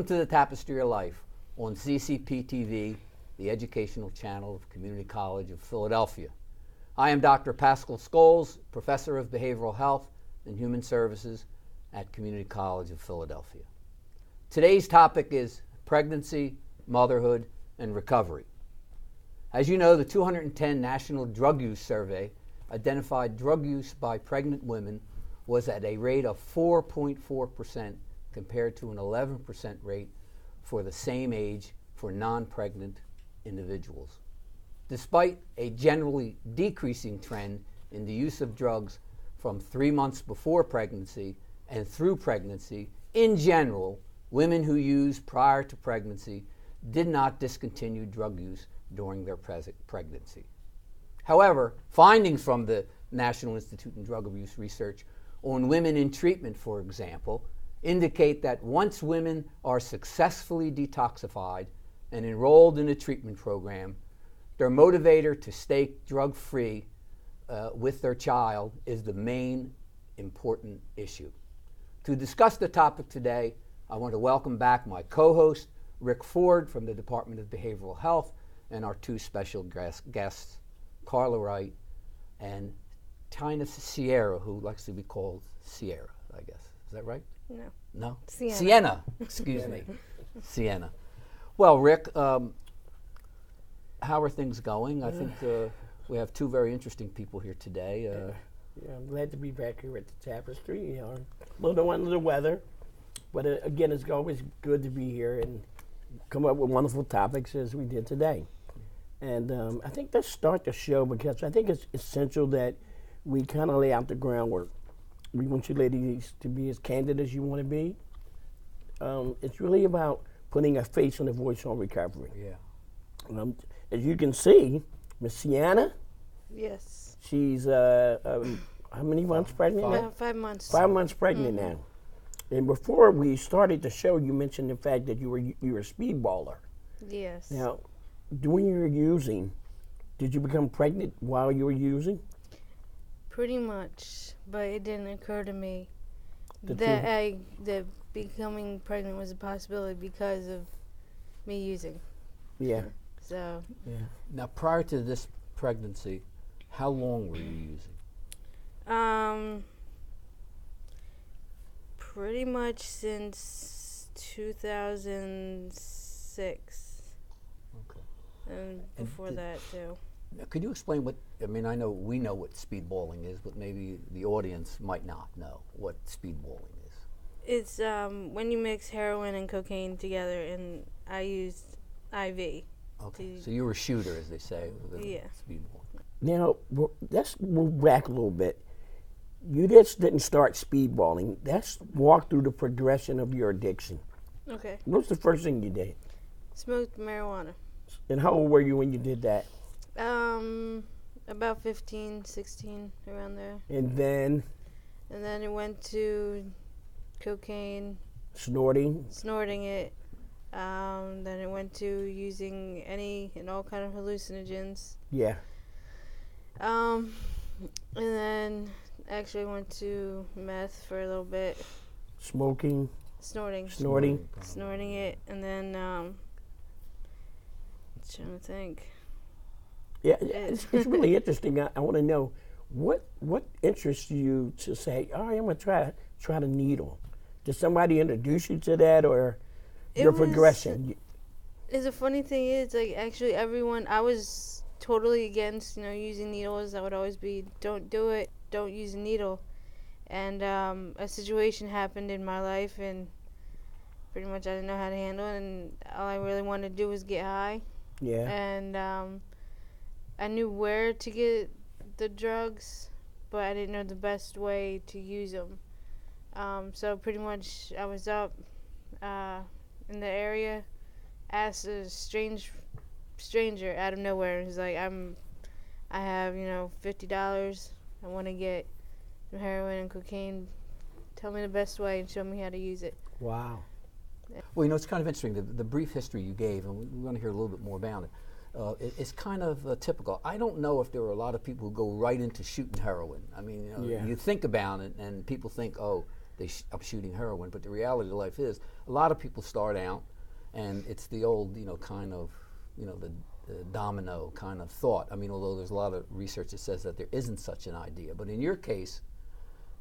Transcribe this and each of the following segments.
to the Tapestry of Life on CCP TV, the educational channel of Community College of Philadelphia. I am Dr. Pascal Scoles, Professor of Behavioral Health and Human Services at Community College of Philadelphia. Today's topic is pregnancy, motherhood, and recovery. As you know, the 2010 National Drug Use Survey identified drug use by pregnant women was at a rate of 4.4% compared to an 11% rate for the same age for non-pregnant individuals. Despite a generally decreasing trend in the use of drugs from 3 months before pregnancy and through pregnancy, in general, women who used prior to pregnancy did not discontinue drug use during their pregnancy. However, findings from the National Institute on Drug Abuse Research on women in treatment, for example, indicate that once women are successfully detoxified and enrolled in a treatment program, their motivator to stay drug-free with their child is the main important issue. To discuss the topic today, I want to welcome back my co-host, Rick Ford from the Department of Behavioral Health, and our two special guests, Carla Wright and Tina Sierra, who likes to be called Sierra, I guess. Is that right? No. No? Sienna. Excuse me. Sienna. Well, Rick, how are things going? I think we have two very interesting people here today. Yeah, I'm glad to be back here at the Tapestry. You know, a little under the weather, but again, it's always good to be here and come up with wonderful topics as we did today. And I think let's start the show because I think it's essential that we kind of lay out the groundwork. We want you ladies to be as candid as you want to be. It's really about putting a face and a voice on recovery. Yeah. As you can see, Miss Sienna. Yes. She's how many months pregnant now? 5 months. 5 months pregnant now. And before we started the show, you mentioned the fact that you were a speedballer. Yes. Now, when you were using, did you become pregnant while you were using? Pretty much, but it didn't occur to me That that becoming pregnant was a possibility because of me using. Yeah. So. Yeah. Now, prior to this pregnancy, how long were you using? Pretty much since 2006. Okay. And before that too. Now, could you explain what, I mean, I know we know what speedballing is, but maybe the audience might not know what speedballing is. It's when you mix heroin and cocaine together, and I used IV. Okay, so you were a shooter, as they say, with Yeah. speedball. Now, let's move back a little bit. You just didn't start speedballing. Let's walk through the progression of your addiction. Okay. What's the first thing you did? Smoked marijuana. And how old were you when you did that? About 15, 16, around there. And then And then it went to cocaine, snorting. snorting it. Then it went to using any and all kind of hallucinogens. Yeah. And then actually went to meth for a little bit. Smoking. Snorting it, and then trying to think. Yeah, it's really interesting. I want to know what interests you to say, all right, I'm going to try the needle. Did somebody introduce you to that, or your progression? It's a funny thing is, like, actually everyone, I was totally against, using needles. I would always be, don't do it, don't use a needle. And a situation happened in my life, and pretty much I didn't know how to handle it, and all I really wanted to do was get high. Yeah. And I knew where to get the drugs, but I didn't know the best way to use them. So pretty much I was up in the area, asked a stranger out of nowhere. He's like, I have, $50. I want to get some heroin and cocaine. Tell me the best way and show me how to use it. Wow. Well, it's kind of interesting, the brief history you gave, and we want to hear a little bit more about it. It's kind of typical. I don't know if there are a lot of people who go right into shooting heroin. I mean, Yeah. you think about it, and people think, oh, I'm shooting heroin. But the reality of life is, a lot of people start out, and it's the old, kind of, the domino kind of thought. I mean, although there's a lot of research that says that there isn't such an idea. But in your case,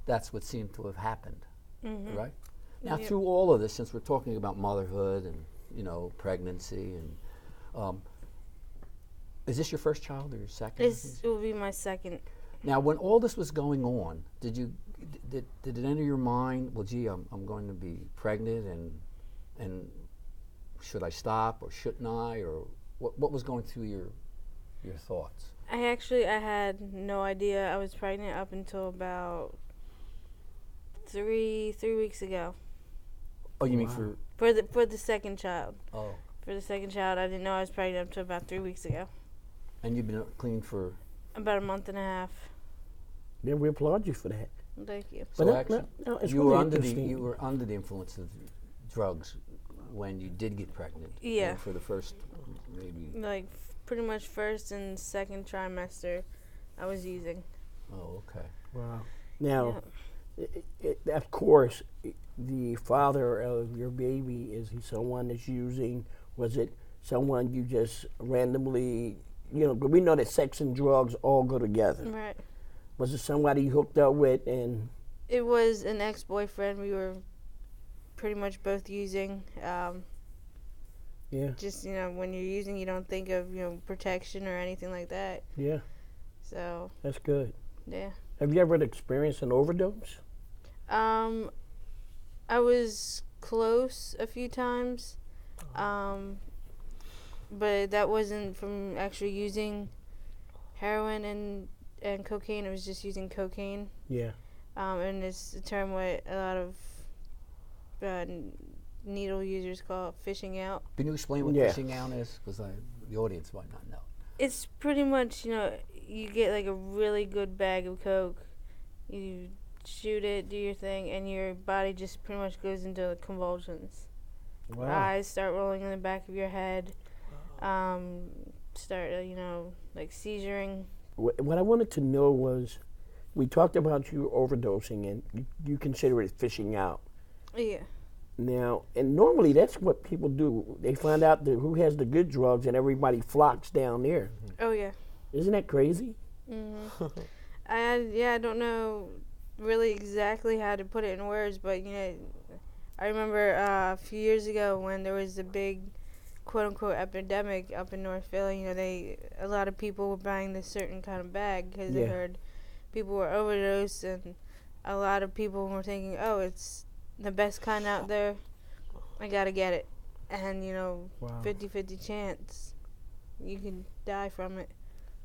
that's what seemed to have happened, right? Now, through all of this, since we're talking about motherhood and, pregnancy, and is this your first child or your second? This will be my second. Now, when all this was going on, did it enter your mind, well, gee, I'm going to be pregnant, and should I stop or shouldn't I, or what was going through your thoughts? I had no idea I was pregnant up until about three weeks ago. Oh, you mean for the second child? Oh. For the second child, I didn't know I was pregnant up until about 3 weeks ago. And you've been clean for about a month and a half. Yeah, we applaud you for that. Thank you. So actually, it's you really were under the influence of drugs when you did get pregnant. Yeah. For the first maybe. Like pretty much first and second trimester, I was using. Oh, okay. Wow. Now, of course, the father of your baby, is he someone that's using? Was it someone you just randomly, but we know that sex and drugs all go together. Right. Was it somebody you hooked up with? And it was an ex-boyfriend. We were pretty much both using. Yeah. Just, when you're using, you don't think of, protection or anything like that. Yeah. So. That's good. Yeah. Have you ever experienced an overdose? I was close a few times. But that wasn't from actually using heroin and cocaine. It was just using cocaine. Yeah. And it's a term what a lot of needle users call it fishing out. Can you explain what fishing out is? Because the audience might not know. It's pretty much, you get like a really good bag of coke, you shoot it, do your thing, and your body just pretty much goes into convulsions. Wow. Your eyes start rolling in the back of your head. Start, like seizuring. What I wanted to know was, we talked about you overdosing, and you consider it fishing out. Yeah. Now, and normally that's what people do. They find out who has the good drugs, and everybody flocks down there. Oh, yeah. Isn't that crazy? Mm-hmm. I don't know really exactly how to put it in words, but, I remember a few years ago when there was a big quote-unquote epidemic up in North Philly. A lot of people were buying this certain kind of bag because they heard people were overdosed, and a lot of people were thinking, oh, it's the best kind out there, I gotta get it. And, 50-50 chance you can die from it,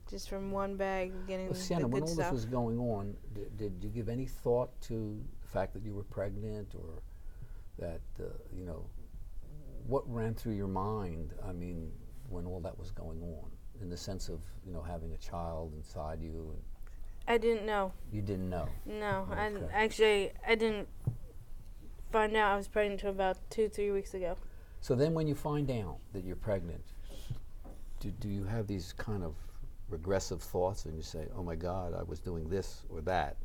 just from one bag getting the Sienna, good when all stuff. this was going on, did you give any thought to the fact that you were pregnant, or that, what ran through your mind, when all that was going on, in the sense of, having a child inside you? I didn't know. You didn't know? No, Okay. I didn't find out I was pregnant until about 2-3 weeks ago. So then when you find out that you're pregnant, do you have these kind of regressive thoughts, and you say, oh my God, I was doing this or that,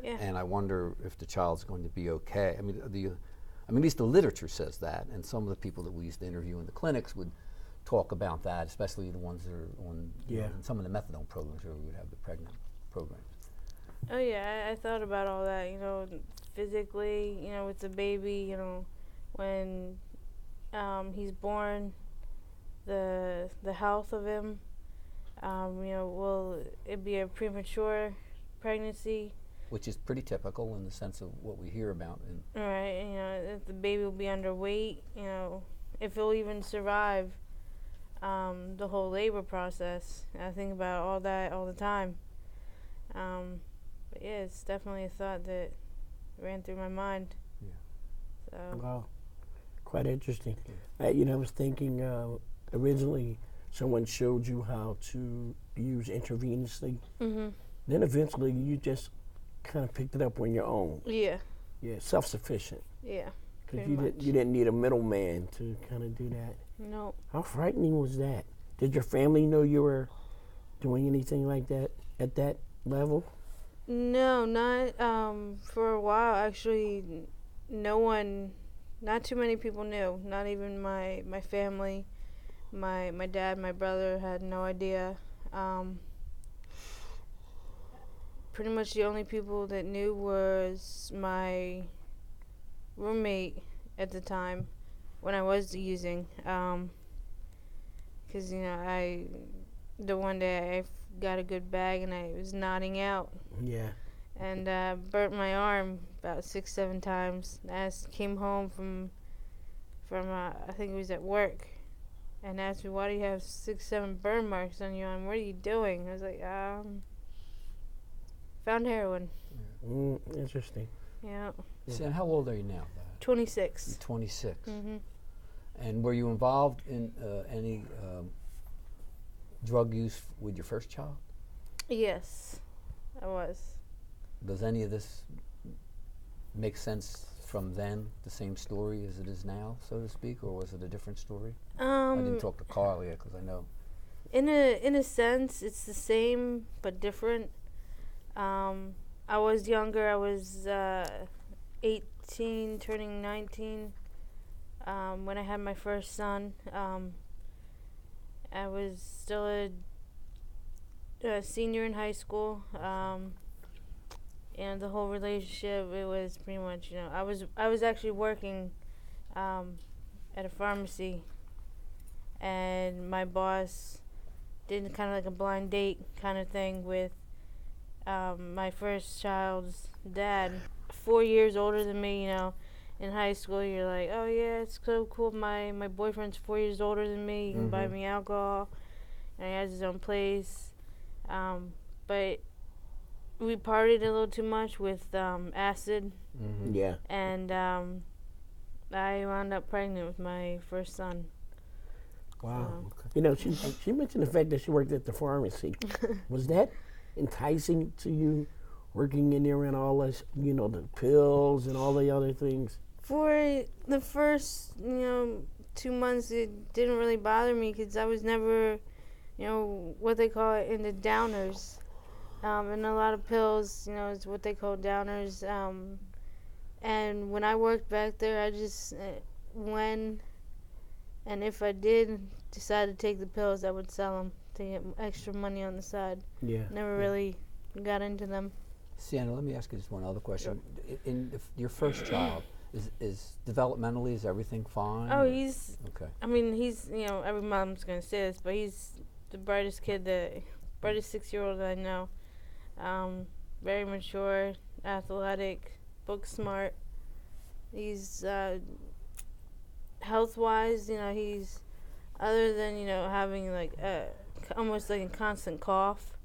and I wonder if the child's going to be okay? At least the literature says that, and some of the people that we used to interview in the clinics would talk about that, especially the ones that are on in some of the methadone programs where we would have the pregnant programs. Oh yeah, I thought about all that, physically, with the baby, when he's born, the health of him, will it be a premature pregnancy? Which is pretty typical in the sense of what we hear about. Right, if the baby will be underweight, if he'll even survive the whole labor process. I think about all that all the time. But yeah, it's definitely a thought that ran through my mind. Yeah. So. Wow. Quite interesting. I was thinking originally someone showed you how to use intravenously. Mm-hmm. Then eventually you just kind of picked it up on your own. Yeah. Yeah, self-sufficient. Yeah. Because you didn't need a middleman to kind of do that. No. How frightening was that? Did your family know you were doing anything like that at that level? No, not for a while. Actually, no one, not too many people knew. Not even my family, my dad, my brother had no idea. Pretty much the only people that knew was my roommate at the time when I was using. Because the one day I got a good bag and I was nodding out. Yeah. And burnt my arm about 6-7 times. I came home from I think it was at work, and asked me, "Why do you have 6-7 burn marks on your arm? What are you doing?" I was like, found heroin. Interesting. Yeah. See, and how old are you now? 26. You're 26. Mhm. And were you involved in any drug use with your first child? Yes, I was. Does any of this make sense from then, the same story as it is now, so to speak, or was it a different story? I didn't talk to Carl yet because I know. In a sense, it's the same but different. I was younger. I was 18, turning 19 when I had my first son. I was still a senior in high school. And the whole relationship, it was pretty much, I was actually working at a pharmacy, and my boss did kind of like a blind date kind of thing with my first child's dad, 4 years older than me. In high school, you're like, oh yeah, it's so cool. My boyfriend's 4 years older than me. He can buy me alcohol, and he has his own place. But we partied a little too much with acid. Yeah. And I wound up pregnant with my first son. Wow. She mentioned the fact that she worked at the pharmacy. Was that enticing to you, working in there and all this, the pills and all the other things? For the first, 2 months, it didn't really bother me because I was never, what they call it in the downers. And a lot of pills, is what they call downers. And when I worked back there, I just, when and if I did decide to take the pills, I would sell them to get extra money on the side. Yeah. Never really got into them. Sienna, let me ask you just one other question. In your first child, is developmentally, is everything fine? Oh, he's, okay. I mean, he's, every mom's going to say this, but he's the brightest 6-year-old that I know. Very mature, athletic, book smart. He's health-wise, he's, other than having like almost like a constant cough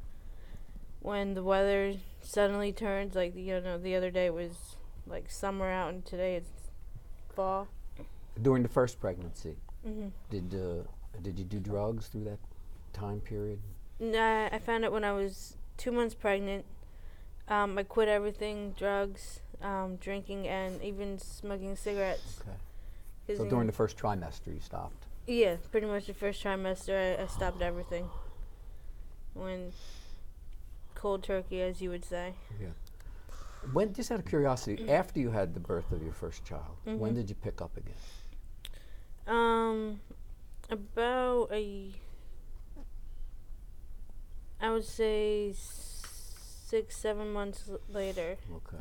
when the weather suddenly turns, like the other day was like summer out and today it's fall. During the first pregnancy, Mm-hmm. did you do drugs through that time period? No, I found out when I was 2 months pregnant. I quit everything, drugs, drinking, and even smoking cigarettes. Okay. So during the first trimester you stopped? Yeah, pretty much the first trimester I stopped everything. Went cold turkey, as you would say. Yeah. When, just out of curiosity, after you had the birth of your first child, when did you pick up again? About I would say 6-7 months later. Okay.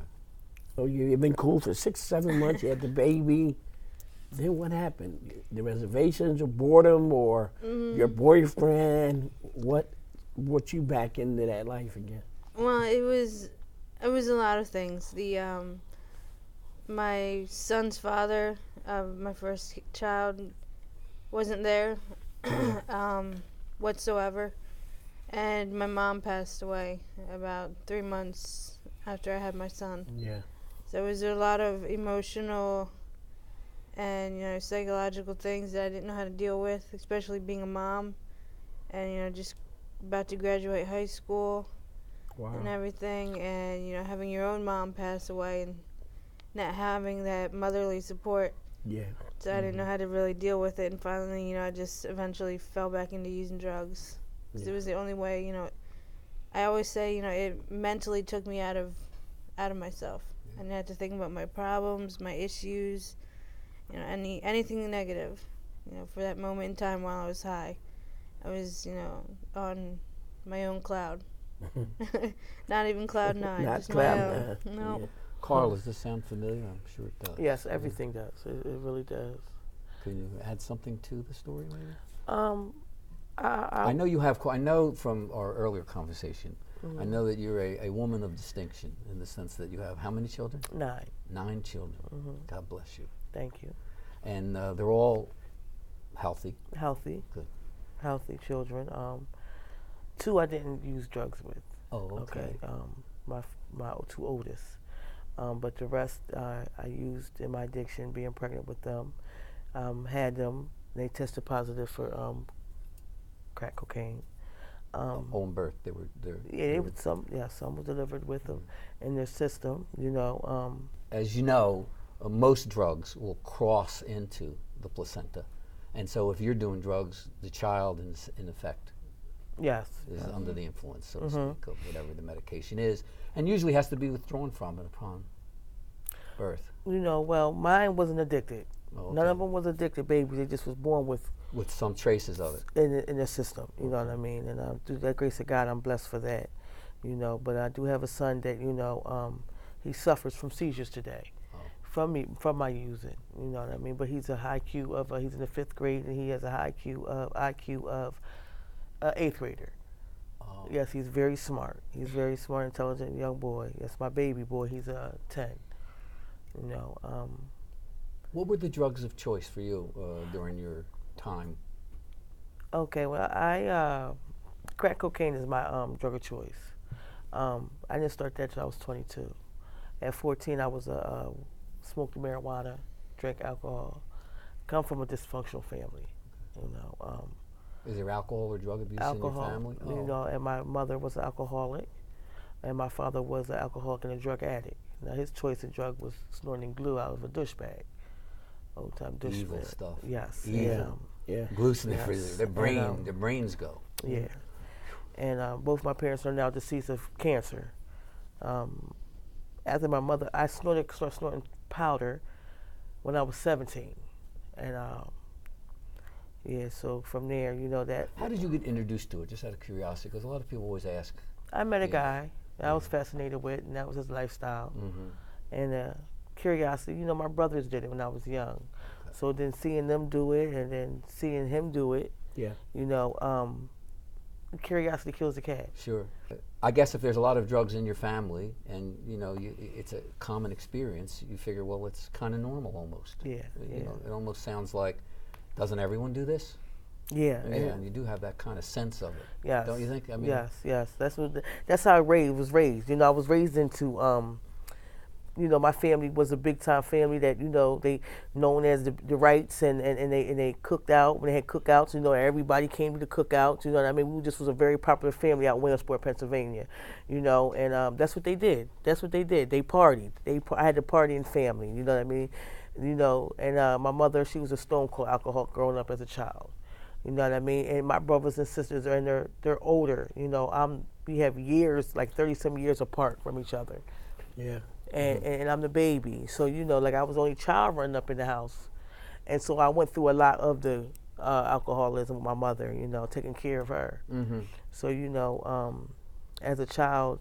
So you've been cool for 6-7 months. You had the baby. Then what happened? The reservations or boredom or your boyfriend? What you back into that life again? Well, it was a lot of things. My son's father, my first child, wasn't there whatsoever, and my mom passed away about 3 months after I had my son. Yeah. So it was a lot of emotional and psychological things that I didn't know how to deal with, especially being a mom, and just about to graduate high school. Wow. And everything, and having your own mom pass away and not having that motherly support. Yeah. So I didn't know how to really deal with it, and finally, I just eventually fell back into using drugs. 'Cause it was the only way, I always say, it mentally took me out of myself. And I had to think about my problems, my issues, anything negative. For that moment in time while I was high, I was, on my own cloud. Not even cloud nine, Not just cloud my own. nine. No. Yeah. Carl, does this sound familiar? I'm sure it does. Yes, everything does. It really does. Can you add something to the story, maybe? I know you have. I know from our earlier conversation. I know that you're a woman of distinction in the sense that you have how many children? 9. 9 children. God bless you. Thank you. And they're all healthy. Healthy. Good. Healthy children. 2 I didn't use drugs with. Oh, okay. My 2 oldest. But the rest I used in my addiction, being pregnant with them. Had them. They tested positive for crack cocaine. On birth, they were. Some were delivered with them in their system. As you know, most drugs will cross into the placenta, and so if you're doing drugs, the child, in effect, Yes. is under the influence, so to speak, of whatever the medication is, and usually has to be withdrawn from it upon birth. Well, mine wasn't addicted. Oh, None okay. of them was addicted babies. They just was born with Some traces of it. in the system. You know what I mean? And through that grace of God, I'm blessed for that. But I do have a son that he suffers from seizures today, from my using. You know what I mean? But he's a high IQ of he's in the 5th grade and he has a high IQ of 8th grader. Oh. Yes, he's very smart. He's very smart, intelligent young boy. That's my baby boy. He's 10. What were the drugs of choice for you during your time? Okay, well, crack cocaine is my drug of choice. I didn't start that till I was 22. At 14, I was smoked marijuana, drank alcohol. Come from a dysfunctional family, Is there alcohol or drug abuse alcohol. in your family? And my mother was an alcoholic, and my father was an alcoholic and a drug addict. Now his choice of drug was snorting glue out of a douche bag. Old time douche Evil bag. stuff. Yes. Evil. Yeah. Glue sniffers. Yes. Their brains go. Yeah. And both my parents are now deceased of cancer. After my mother, I started snorting powder when I was 17. And so from there, that. How did you get introduced to it? Just out of curiosity, because a lot of people always ask. I met a guy that I was fascinated with, and that was his lifestyle. And curiosity, my brothers did it when I was young. So then seeing them do it and then seeing him do it, Yeah. curiosity kills the cat. Sure. I guess if there's a lot of drugs in your family and, it's a common experience, you figure, well, it's kind of normal almost. Yeah, It almost sounds like, doesn't everyone do this? Yeah. And you do have that kind of sense of it. Yes. Don't you think? I mean, Yes. That's how I was raised. I was raised into, my family was a big time family that, they known as the Wrights and they cooked out. When they had cookouts, everybody came to the cookouts. You know what I mean? We just was a very popular family out in Williamsport, Pennsylvania. And that's what they did. They partied. I had to party in family. You know what I mean? And my mother, she was a stone cold alcoholic growing up as a child. You know what I mean? And my brothers and sisters are they're older. We have years, like 30-some years apart from each other. Yeah. And I'm the baby. So, I was the only child running up in the house. And so I went through a lot of the alcoholism with my mother, taking care of her. So, as a child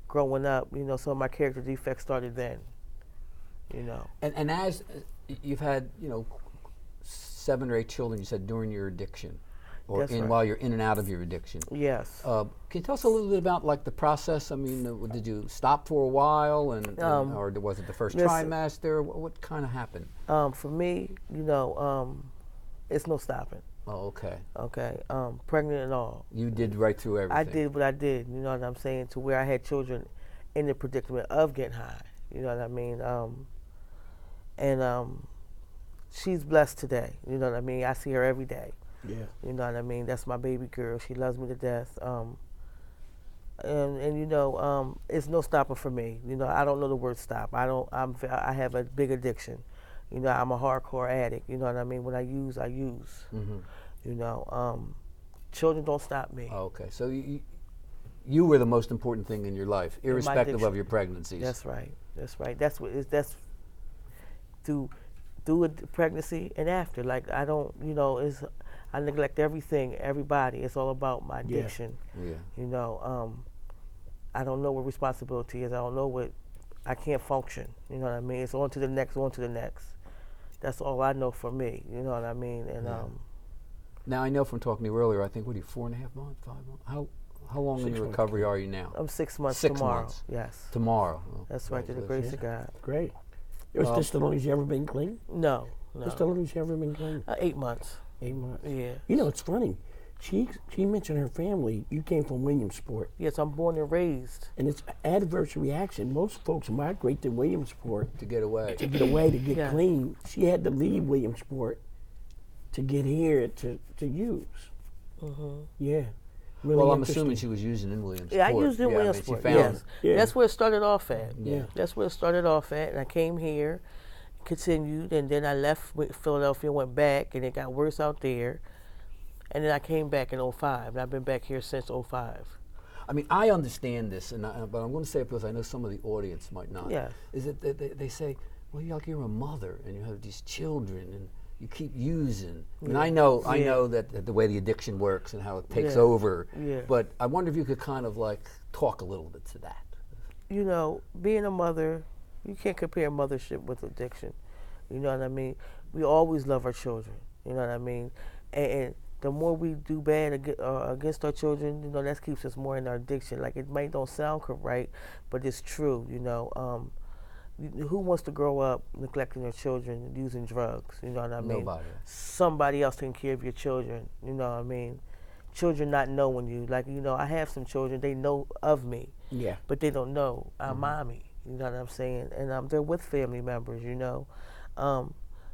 growing up, some of my character defects started then, And as you've had, 7 or 8 children, you said, during your addiction, or That's right. while you're in and out of your addiction. Yes. Can you tell us a little bit about the process? I mean, did you stop for a while, or was it the first trimester? What kind of happened? For me, it's no stopping. Oh, okay. Okay. Pregnant and all. You did right through everything. I did what I did. You know what I'm saying? To where I had children in the predicament of getting high. You know what I mean? She's blessed today. You know what I mean? I see her every day. Yeah. You know what I mean? That's my baby girl. She loves me to death. It's no stopping for me. I don't know the word stop. I have a big addiction. I'm a hardcore addict. You know what I mean? When I use, I use. Mm-hmm. Children don't stop me. Oh, okay. So you were the most important thing in your life, irrespective of addiction. your pregnancies. That's right. That's right. That's what is. That's through a pregnancy and after. Like I don't, I neglect everything, everybody. It's all about my Yeah. addiction. Yeah. I don't know what responsibility is. I don't know what I can't function. You know what I mean? It's on to the next, on to the next. That's all I know for me. You know what I mean? And Yeah. Now I know from talking to you earlier. I think what are you 4.5 months, 5 months? How long in 6 your months. recovery are you now? I'm 6 months 6 tomorrow. months. Yes. Tomorrow. Oh, That's right. To the grace of God. Great. Was this the longest you ever been clean? No. This the longest you ever been clean? 8 months. 8 months. Yeah. You know, it's funny. She mentioned her family. You came from Williamsport, Yes, I'm born and raised. and it's adverse reaction. Most folks migrate to Williamsport to get away. to get away to get Yeah. clean. She had to leave Williamsport to get here to use. Yeah. Really Well, I'm interesting. assuming she was using in Williamsport. Yeah, I used it in I mean, Williamsport. she found Yes. Yeah. That's where it started off at. Yeah. That's where it started off at. And I came here, continued, and then I left Philadelphia, went back, and it got worse out there. And then I came back in 05, and I've been back here since 05. I mean, I understand this, but I'm going to say it because I know some of the audience might not. Yes. Is that they say, well, you're a mother and you have these children and you keep using. And I know that the way the addiction works and how it takes Yeah. over. Yeah. But I wonder if you could kind of like talk a little bit to that. You know, being a mother, you can't compare mothership with addiction. You know what I mean? We always love our children. You know what I mean? And the more we do bad against our children, that keeps us more in our addiction. Like, it might don't sound right, but it's true. Who wants to grow up neglecting their children and using drugs? You know what I mean? Nobody. Somebody else taking care of your children. You know what I mean? Children not knowing you. Like, I have some children, they know of me, Yeah. but they don't know our mommy. You know what I'm saying? And they're with family members,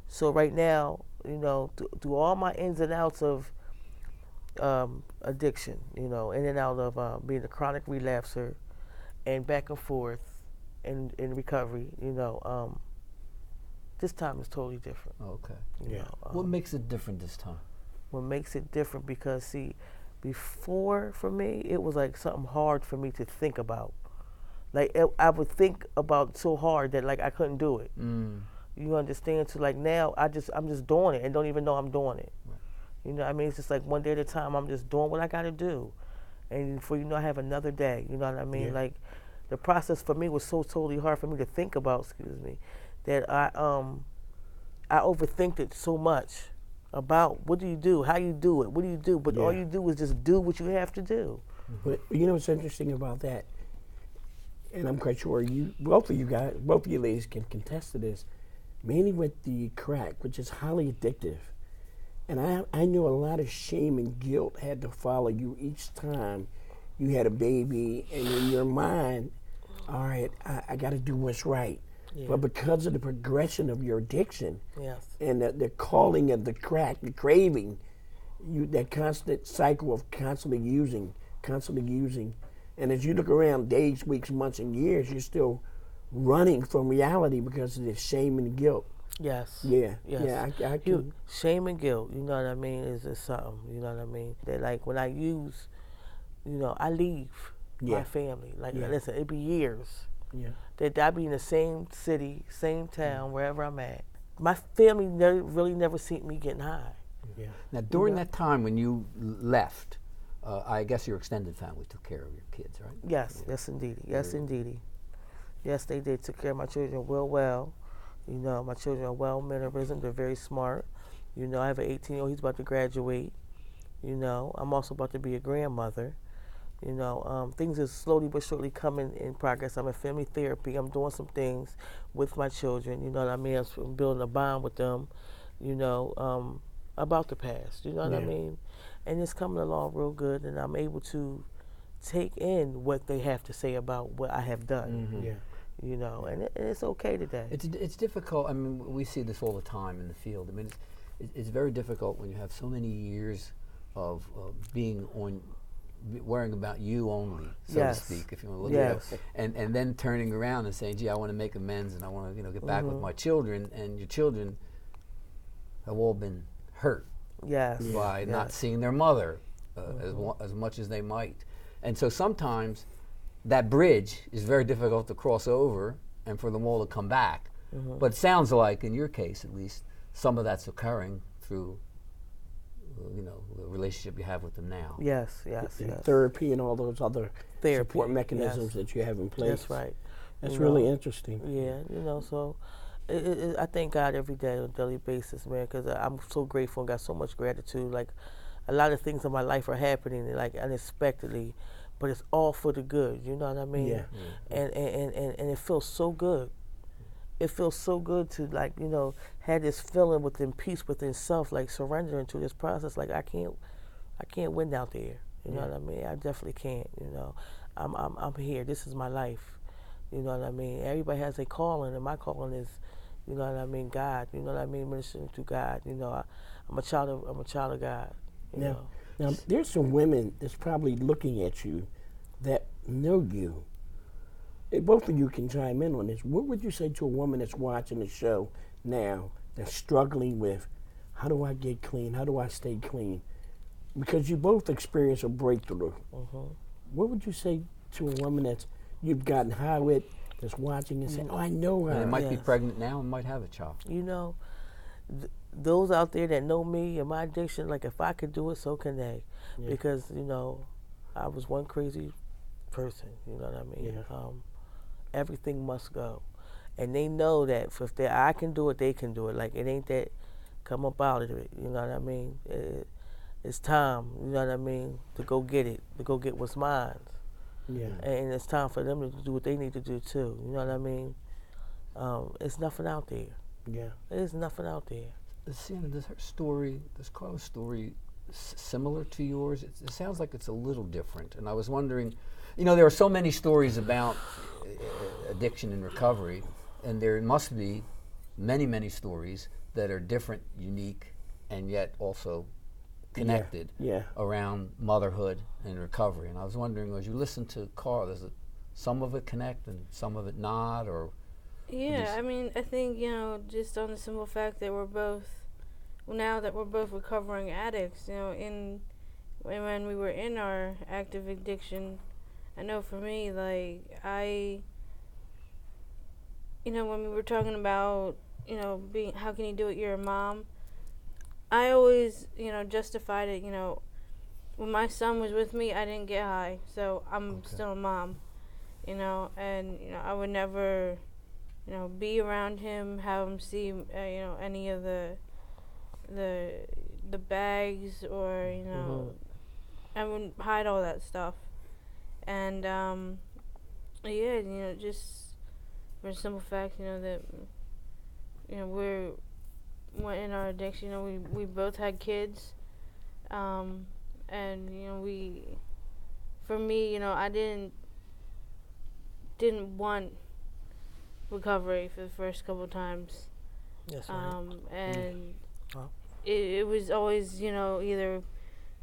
So right now, through all my ins and outs of addiction, in and out of being a chronic relapser and back and forth in recovery, this time is totally different. Okay. What makes it different this time? What makes it different because, see, before, for me, it was like something hard for me to think about. Like, I would think about so hard that, like, I couldn't do it. You understand? So, like, now I'm just doing it and don't even know I'm doing it. Right. It's just like one day at a time. I'm just doing what I got to do. And before I have another day. You know what I mean? Yeah. Like, the process for me was so totally hard for me to think about, that I overthinked it so much about what do you do, how you do it, what do you do? But all you do is just do what you have to do. But you know what's interesting about that, and I'm quite sure both of you ladies can contest to this, mainly with the crack, which is highly addictive. And I knew a lot of shame and guilt had to follow you each time you had a baby, and in your mind, all right, I got to do what's right. Yeah. But because of the progression of your addiction, yes, and the calling of the crack, the craving, that constant cycle of constantly using, and as you look around days, weeks, months, and years, you're still running from reality because of the shame and guilt. Yes. Yeah. Yes. Yeah. I can. Shame and guilt, you know what I mean, is something, you know what I mean? That, like, when I use, I leave my family. Like, listen, it'd be years. Yeah. That I be in the same city, same town, wherever I'm at. My family really never seen me getting high. Yeah. Now, during that time when you left, I guess your extended family took care of your kids, right? Yes, yes, indeed. Yes, indeed. Yes, they did. Took care of my children well. My children are well-mannerism. They're very smart. I have an 18-year-old. He's about to graduate. I'm also about to be a grandmother. Things are slowly but surely coming in progress. I'm in family therapy. I'm doing some things with my children. You know what I mean? I'm building a bond with them, about the past. You know what I mean? And it's coming along real good, and I'm able to take in what they have to say about what I have done. Mm-hmm. Yeah. And it's okay today. It's difficult. I mean, we see this all the time in the field. I mean, it's very difficult when you have so many years of being worrying about you only, so to speak, if you want to look at it, and then turning around and saying, "Gee, I want to make amends and I want to, get back with my children." And your children have all been hurt by not seeing their mother as much as they might. And so sometimes that bridge is very difficult to cross over and for them all to come back. But it sounds like, in your case at least, some of that's occurring through, the relationship you have with them now. Yes. Therapy and all those other Therapy, support mechanisms that you have in place. That's right. That's really interesting. Yeah, so I thank God every day on a daily basis, man, because I'm so grateful and got so much gratitude. Like, a lot of things in my life are happening, like, unexpectedly, but it's all for the good, you know what I mean? Yeah. And it feels so good. It feels so good to, like, have this feeling within peace within self, like surrendering to this process. Like, I can't win out there. You know what I mean? I definitely can't. I'm here. This is my life. You know what I mean? Everybody has a calling, and my calling is, you know what I mean, God. You know what I mean? Ministering to God. I'm a child of God. Now, there's some women that's probably looking at you that know you. Both of you can chime in on this. What would you say to a woman that's watching the show now that's struggling with, how do I get clean? How do I stay clean? Because you both experience a breakthrough. What would you say to a woman that's you've gotten high with, that's watching and saying, oh, I know her. And they might be pregnant now and might have a child. Those out there that know me and my addiction, like, if I could do it, so can they. Yeah. Because, I was one crazy person, you know what I mean? Yeah. Everything must go. And they know that if I can do it, they can do it. Like, it ain't that come up out of it, you know what I mean? It's time, you know what I mean, to go get it, to go get what's mine. Yeah. And it's time for them to do what they need to do too, you know what I mean? It's nothing out there. Yeah. There's nothing out there. Sienna, does Carla's story similar to yours? It sounds like it's a little different. And I was wondering, there are so many stories about addiction and recovery, and there must be many, many stories that are different, unique, and yet also connected around motherhood and recovery. And I was wondering, as you listen to Carla, does some of it connect and some of it not, or? Yeah, I mean, I think, just on the simple fact that now that we're both recovering addicts, when we were in our active addiction, I know for me, like, when we were talking about, how can you do it, you're a mom, I always, justified it, when my son was with me, I didn't get high, so I'm still a mom, and, I would never, be around him, have him see, any of the bags, or, I wouldn't hide all that stuff. And, just for the simple fact, that, we're in our addiction, we both had kids, and, for me, I didn't want recovery for the first couple times. That's right. And it was always, either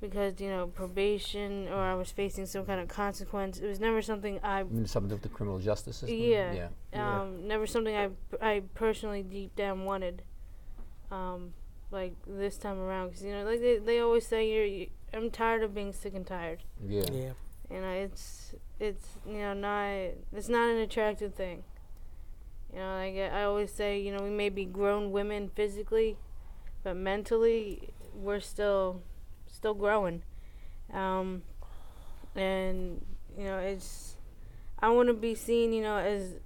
because, probation or I was facing some kind of consequence. It was never something I... You mean something with the criminal justice system? Yeah. Never something I personally deep down wanted. Like this time around, because, like they always say, I'm tired of being sick and tired. Yeah. It's not an attractive thing. Like I always say, we may be grown women physically, but mentally we're still growing. And it's, I want to be seen, as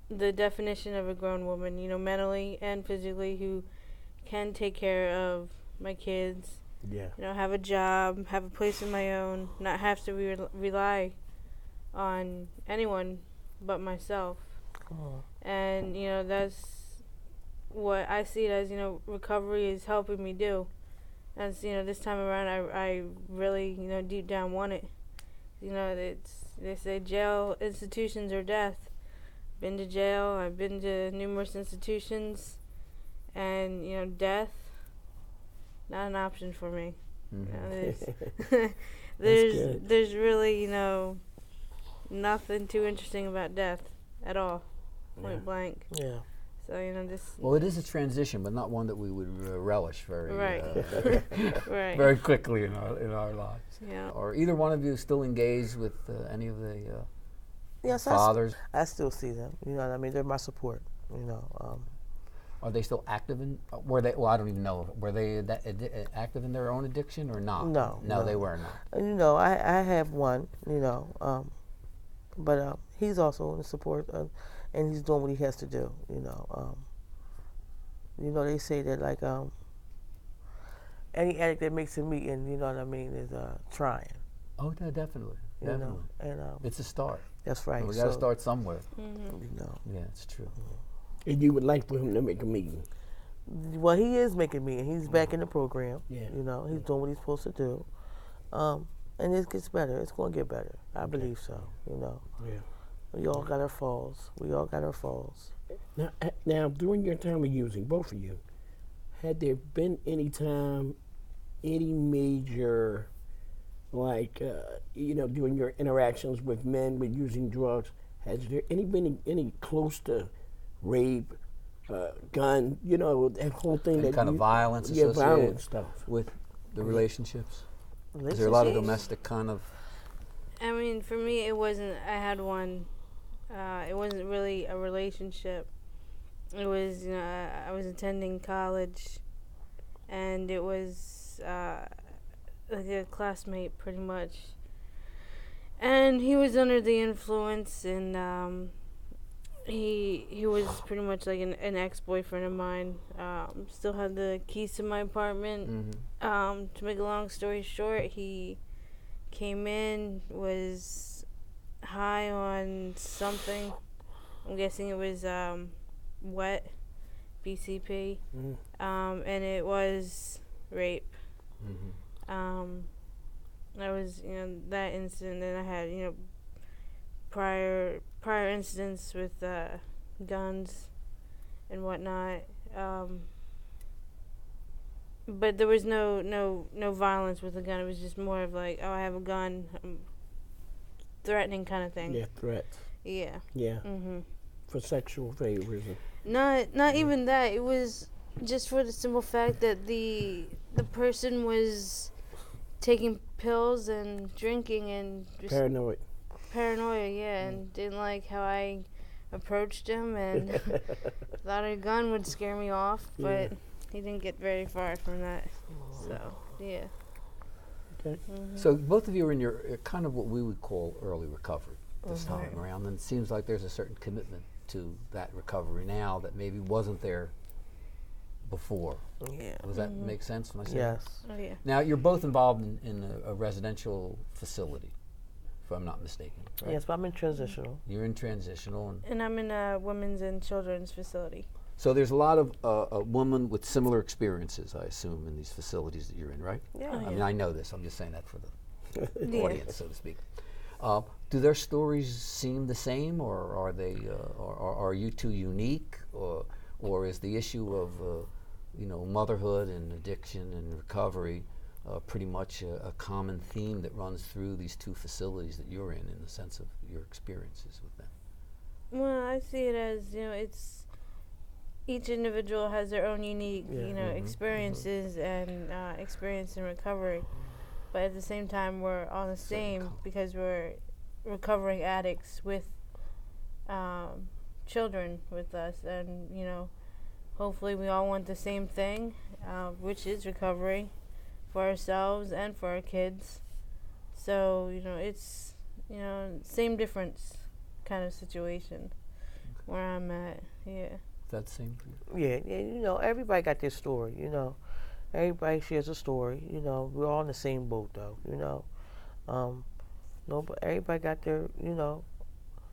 the definition of a grown woman, mentally and physically, who can take care of my kids. Yeah. Have a job, have a place of my own, not have to rely on anyone but myself. Oh. And, that's what I see it as, recovery is helping me do. As, this time around, I really, deep down want it. They say jail institutions are death. Been to jail, I've been to numerous institutions, and, death, not an option for me. Mm-hmm. There's really, nothing too interesting about death at all. Point blank. Yeah. So this. Well, it is a transition, but not one that we would relish very, Right. Right. very quickly in our lives. Yeah. Are either one of you still engaged with any of the Yes, fathers? I still see them. You know what I mean? They're my support. Are they still active in? Were they? Well, I don't even know. Were they active in their own addiction or not? No, they were not. I have one. But he's also in support, and he's doing what he has to do. They say that like any addict that makes a meeting, you know what I mean, is trying. Oh, yeah, definitely. And It's a start. that's right. And we got to start somewhere. Mm-hmm. Yeah, it's true. And you would like for him to make a meeting. Well, he is making me, and he's back in the program. Yeah. He's doing what he's supposed to do. And it gets better. It's going to get better. I believe so. Yeah. We all got our falls. Now, during your time of using, both of you, had there been any time, any major, like, during your interactions with men with using drugs, has there been any close to rape, gun, that whole thing? Any that kind of violence associated violent stuff with the relationships? Is there a lot of domestic kind of? I mean, for me, it wasn't. I had one. It wasn't really a relationship. It was, I was attending college, and it was like a classmate, pretty much. And he was under the influence, and he was pretty much like an ex-boyfriend of mine. Still had the keys to my apartment. To make a long story short, he came in, was high on something. I'm guessing it was wet, PCP, and it was rape. That was that incident. Then I had prior incidents with guns and whatnot. But there was no violence with the gun. It was just more of like, oh, I have a gun, threatening kind of thing. Yeah, threats. Yeah. Yeah. For sexual favors. Not even that. It was just for the simple fact that the person was taking pills and drinking and just paranoia, yeah, and didn't like how I approached him, and thought a gun would scare me off, but he didn't get very far from that. So, yeah. Okay. So both of you are in your kind of what we would call early recovery this time around, and it seems like there's a certain commitment to that recovery now that maybe wasn't there before. Yeah. Does that make sense when I say Yes. that? Oh, yeah. Now, you're both involved in a residential facility, if I'm not mistaken. Right? Yes, but I'm in transitional. You're in transitional. And I'm in a women's and children's facility. So there's a lot of women with similar experiences, I assume, in these facilities that you're in, right? Yeah. Oh, I mean, I know this. I'm just saying that for the Yeah. audience, so to speak. Do their stories seem the same, or are they? Are you two unique, or is the issue of motherhood and addiction and recovery pretty much a common theme that runs through these two facilities that you're in the sense of your experiences with them? Well, I see it as, it's each individual has their own unique, experiences and experience in recovery. But at the same time, we're all the same because we're recovering addicts with children with us. And, hopefully we all want the same thing, which is recovery for ourselves and for our kids. So, it's, same difference kind of situation where I'm at, yeah. Is that the same for you? Yeah, everybody got their story, Everybody shares a story, We're all in the same boat, though, but everybody got their,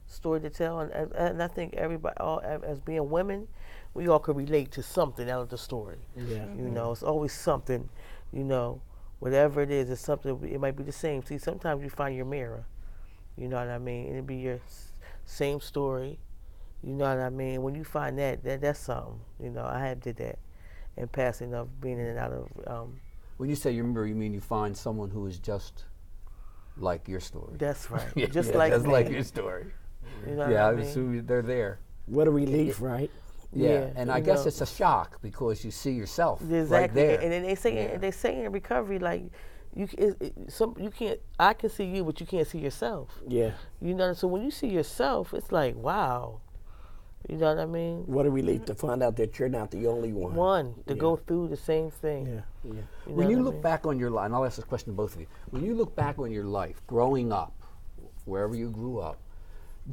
story to tell, and I think everybody, all as being women, we all could relate to something out of the story. Yeah. It's always something, whatever it is, it's something. It might be the same. See, sometimes you find your mirror, you know what I mean? It'll be your same story, you know what I mean? When you find that's something, I did that in passing of being in and out of. When you say your mirror, you mean you find someone who is just like your story. That's right. Yeah, just yeah, like just me. like your story. You know Yeah, what I mean? assume they're there. What a relief, right? Yeah, and I you guess know. it's a shock because you see yourself right Exactly. there. And then they say in recovery, like, you can't. I can see you, but you can't see yourself. Yeah. You know. So when you see yourself, it's like, wow. You know what I mean? What a relief to find out that you're not the only one. One to Yeah. go through the same thing. Yeah. Yeah. You know When you what I look mean? back on your life, and I'll ask this question to both of you. When you look back on your life, growing up, wherever you grew up,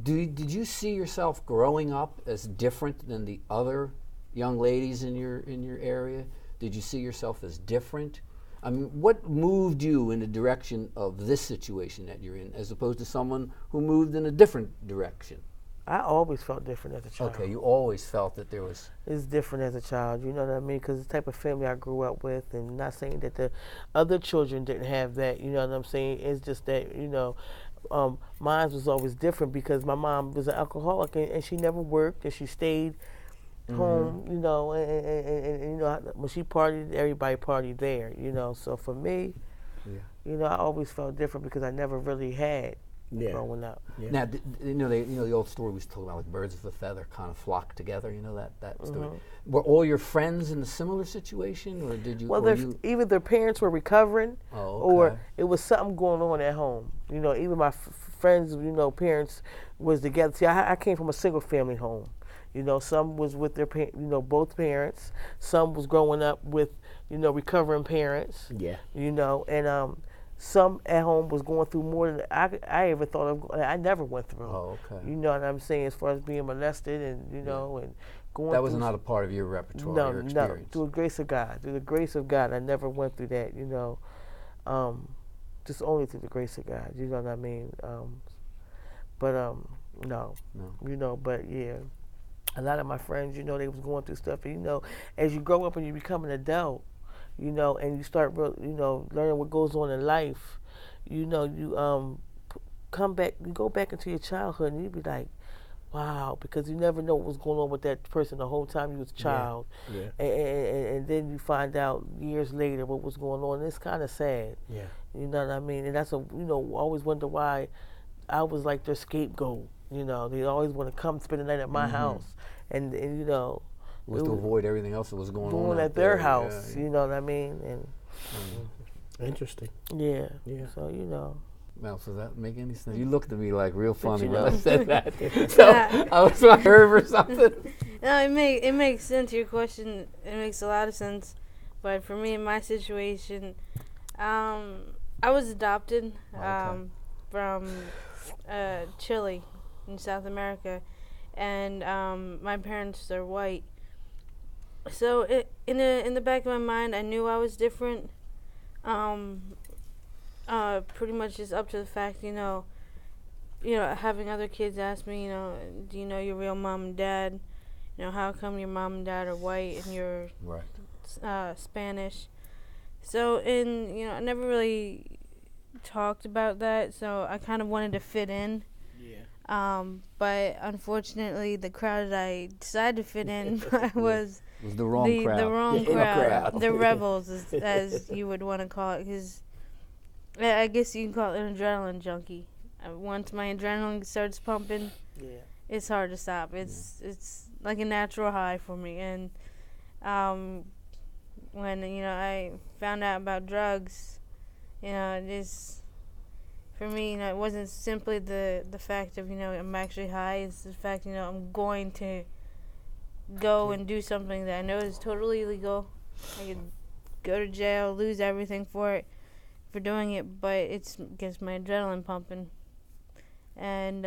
did you see yourself growing up as different than the other young ladies in your area? Did you see yourself as different? I mean, what moved you in the direction of this situation that you're in, as opposed to someone who moved in a different direction? I always felt different as a child. Okay, you always felt that there was. It's different as a child, you know what I mean? Because the type of family I grew up with, and not saying that the other children didn't have that, you know what I'm saying? It's just that, mine was always different because my mom was an alcoholic and she never worked and she stayed home, you know, and you know, when she partied, everybody partied there, you know. So for me, you know, I always felt different because I never really had growing up. Yeah. Now, the old story was told about like birds of a feather kind of flock together. You know that story. Were all your friends in a similar situation, or did you? Well, either their parents were recovering, or it was something going on at home. You know, even my friends, you know, parents was together. See, I came from a single family home. You know, some was with their, both parents. Some was growing up with, recovering parents. Yeah. You know, and some at home was going through more than I ever thought of. I never went through. Oh, okay. You know what I'm saying, as far as being molested and and going. That was through not a part of your repertoire, your experience. No. Through the grace of God, I never went through that. You know, just only through the grace of God. You know what I mean? No. You know, but yeah. A lot of my friends, you know, they was going through stuff. And, you know, as you grow up and you become an adult, you know, and you start, learning what goes on in life, you know, you come back, you go back into your childhood and you be like, wow, because you never know what was going on with that person the whole time you was a child. Yeah. And then you find out years later what was going on. It's kind of sad. Yeah. You know what I mean? And that's always wonder why I was like their scapegoat. You know, they always want to come spend the night at my house, and you know, was to avoid everything else that was going on at their house. Yeah, yeah. You know what I mean? And Interesting. yeah. So Well, does that make any sense? You looked at me like real funny you when know. I said that. So I was like nervous or something. No, it makes sense. Your question, it makes a lot of sense. But for me, in my situation, I was adopted from Chile in South America, and my parents are white. So in the back of my mind, I knew I was different. Pretty much just up to the fact, having other kids ask me, do you know your real mom and dad? You know, how come your mom and dad are white and you're Spanish? So, I never really talked about that, so I kind of wanted to fit in. But unfortunately, the crowd that I decided to fit in was the wrong crowd. The wrong crowd. The rebels, as you would want to call it, because I guess you can call it an adrenaline junkie. Once my adrenaline starts pumping, it's hard to stop. It's like a natural high for me. And when I found out about drugs, for me, it wasn't simply the fact of, I'm actually high. It's the fact, I'm going to go and do something that I know is totally illegal. I could go to jail, lose everything for doing it, but it gets my adrenaline pumping. And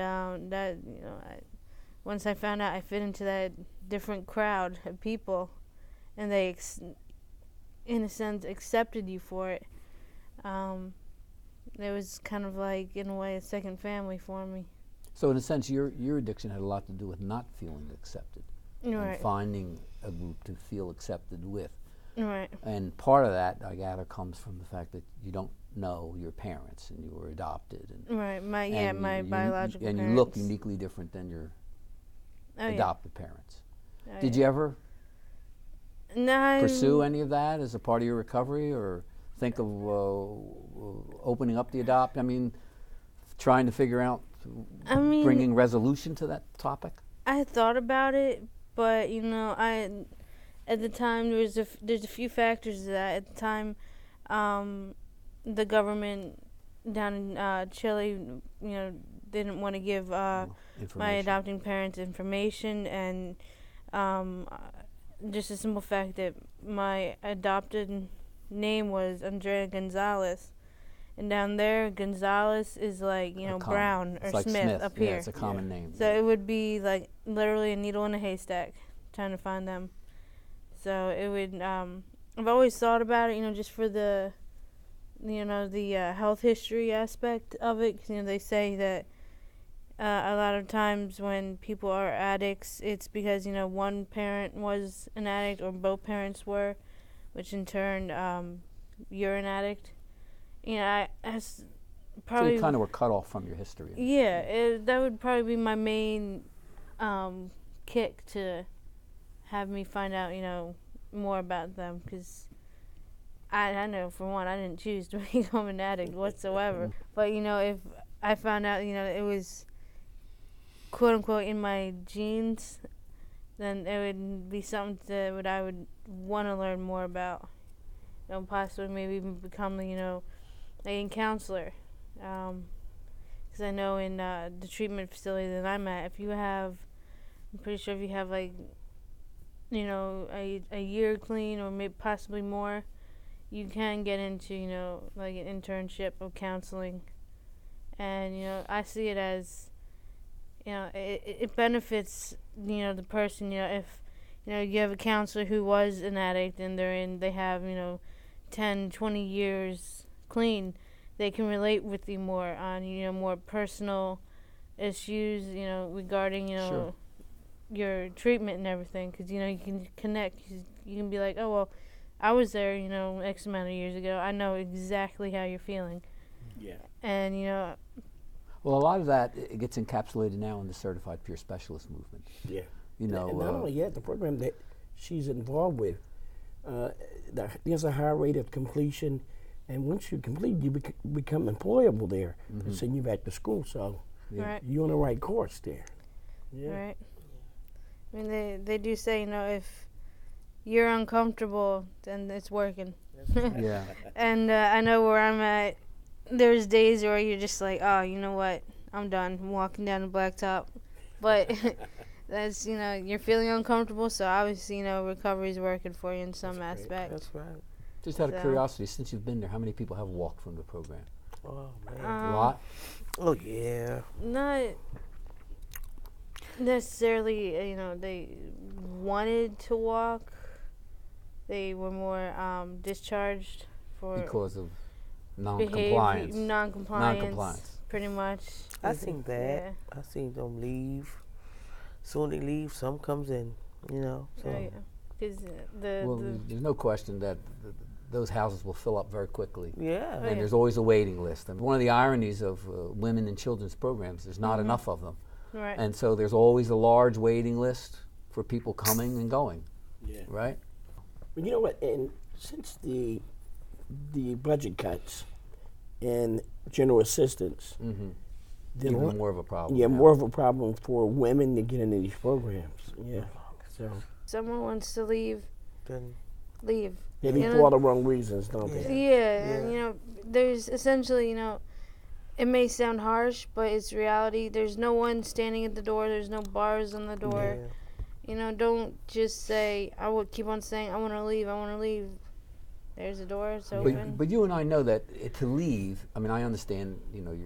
once I found out I fit into that different crowd of people, and they, in a sense, accepted you for it, it was kind of like, in a way, a second family for me. So in a sense, your addiction had a lot to do with not feeling accepted. Right. And finding a group to feel accepted with. Right. And part of that, I gather, comes from the fact that you don't know your parents and you were adopted. And right. My biological parents. And you look uniquely different than your adopted parents. Did you ever pursue any of that as a part of your recovery, or think of opening up the adopt? I mean, trying to figure out, bringing resolution to that topic? I thought about it, but you know, at the time there's a few factors to that. At the time, the government down in Chile, you know, didn't want to give my adopting parents information, and just a simple fact that my adopted name was Andrea Gonzalez, and down there Gonzalez is like, you know, Brown or like Smith up here. Yeah, it's a common name. So it would be like literally a needle in a haystack trying to find them. So it would. I've always thought about it, you know, just for the, you know, the health history aspect of it. 'Cause, you know, they say that a lot of times when people are addicts, it's because, you know, one parent was an addict or both parents were, which in turn you're an addict. You know, probably. So you kind of were cut off from your history. Yeah, that would probably be my main kick to have me find out, you know, more about them, because I know, for one, I didn't choose to become an addict whatsoever. But, you know, if I found out, you know, it was quote-unquote in my genes, then it would be something that I would want to learn more about. You know, possibly maybe even become, you know, a counselor. Because I know in the treatment facility that I'm at, if you have, I'm pretty sure if you have, like, you know, a year clean or maybe possibly more, you can get into, you know, like an internship of counseling. And, you know, I see it as, you know, it benefits, you know, the person. You know, if, you know, you have a counselor who was an addict and they have, you know, 10, 20 years clean, they can relate with you more on, you know, more personal issues, you know, regarding, you know, Sure. your treatment and everything, because, you know, you can connect. You can be like, oh, well, I was there, you know, X amount of years ago. I know exactly how you're feeling. Yeah. And, you know. Well, a lot of that it gets encapsulated now in the Certified Peer Specialist movement. Yeah. You know, and not only that, the program that she's involved with, there's a high rate of completion, and once you complete, you become employable there. Mm-hmm. And send you back to school. So Right. you're on the right course there. Yeah. Right. I mean, they do say, you know, if you're uncomfortable, then it's working. Yeah. And I know where I'm at, there's days where you're just like, oh, you know what, I'm done. I'm walking down the blacktop. But that's, you know, you're feeling uncomfortable, so obviously, you know, recovery's working for you in some aspect. That's right. Just out of So- curiosity, since you've been there, how many people have walked from the program? Oh man. A lot? Oh yeah. Not necessarily, you know, they wanted to walk. They were more discharged for Because of behavior, non-compliance. non-compliance, pretty much. I seen that. Yeah. I seen them leave. Soon they leave, some comes in. You know. So Right. Because Well, there's no question that those houses will fill up very quickly. yeah. Right. And there's always a waiting list. And one of the ironies of women and children's programs, there's not enough of them. right. And so there's always a large waiting list for people coming and going, Yeah. right? But you know what? And since the budget cuts and general assistance, then Even more of a problem. yeah, now. more of a problem for women to get into these programs. Yeah. So Someone wants to leave, Then leave. they leave You for know, all the wrong reasons, don't they? Yeah, and you know, there's essentially, you know, it may sound harsh, but it's reality. There's no one standing at the door. There's no bars on the door. yeah. You know, don't just say, I would keep on saying, I want to leave, I want to leave. There's a door, it's open. But you and I know that to leave, I mean, I understand, you know,